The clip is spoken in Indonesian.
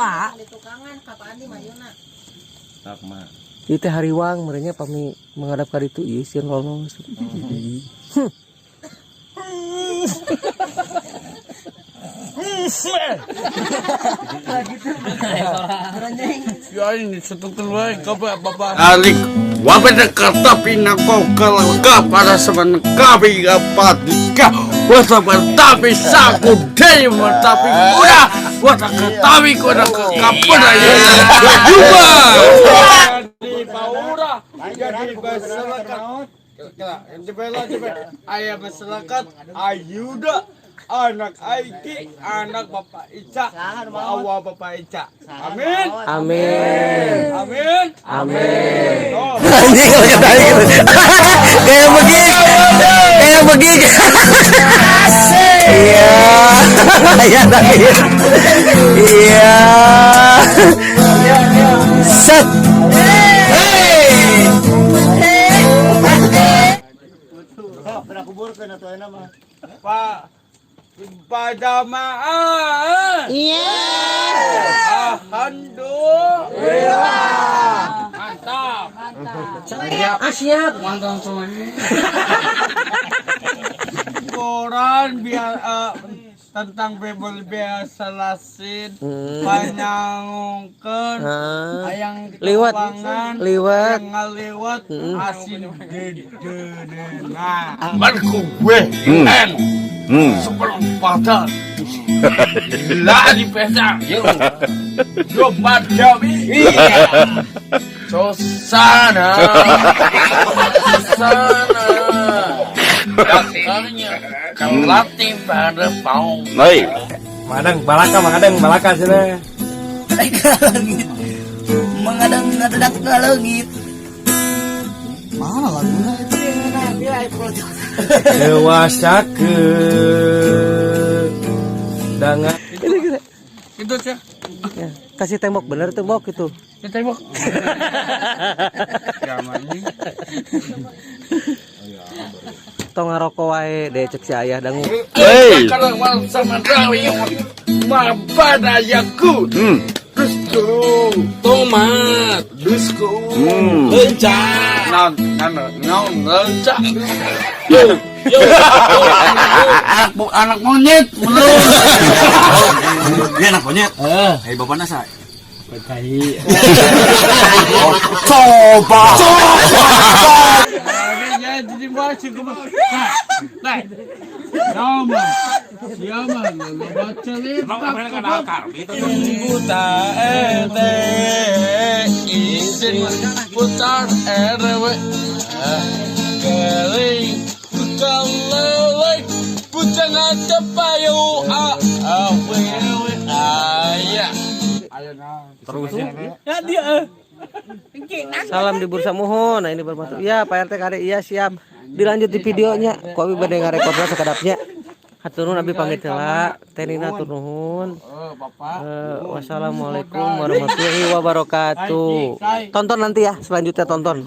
Pak. Itu hariwang merenya pami menghadap ka ditu ieu sieun lolos. Ya ini setutul wae Bapak. Alik wabada katapi nako kalangka para semen kabi kapatika wasa bertapi saku dei bertapi kuda wasa katapi kuda kapura ya juga Di Paura jadi masyarakat. Ayah masyarakat Ayuda anak Aiki anak Bapak Ica bawa Bapak Ica. Amin. Amin. Amin. Amin. Oh. Anjing kalau kata gitu. Kayak begini. Kayak begini. Iya. Ya tapi. Iya. Set. Pak Padamaan. Iya. Alhamdulillah. Mantap. Siap. Mantap semuanya. Koran biar tentang bebel biasa lasin panyangungkeun ayang Liwat. keuangan Liwat. yang ngaliwat asin dedenena barku gue sebelum pada lah di pesa yo madami Sosana Dasarnya kelatih pada paung. Baik. Madang balaka sini. Mengadang ngadak ke langit. Mana lagunya itu? Dewasa ke dengan Itu sih. ya, kasih tembok bener tembok itu. Tembok. Gamannya. Tong ngaroko wae deh cek si ayah dangu. Hei. Kalau mal sama rawi mabadayaku. Dusku. Tomat. Dusku. Lencah. Non lencah. Yo. Anak monyet. Dia anak monyet. Hei bapak nasa. Coba. Jadi baca nah, nama siapa baca buta izin putar RW keling bukan bukan ada payu ayah terus ya dia Salam di Bursa Muhun. Nah ini bermasuk. Iya Pak RT kade iya siap. Dilanjut di videonya. Kok abi bade ngarekodna sakadapnya. Hatur nuhun abi pamit heula. Tenina hatur nuhun. Wassalamualaikum warahmatullahi wabarakatuh. Tonton nanti ya selanjutnya tonton.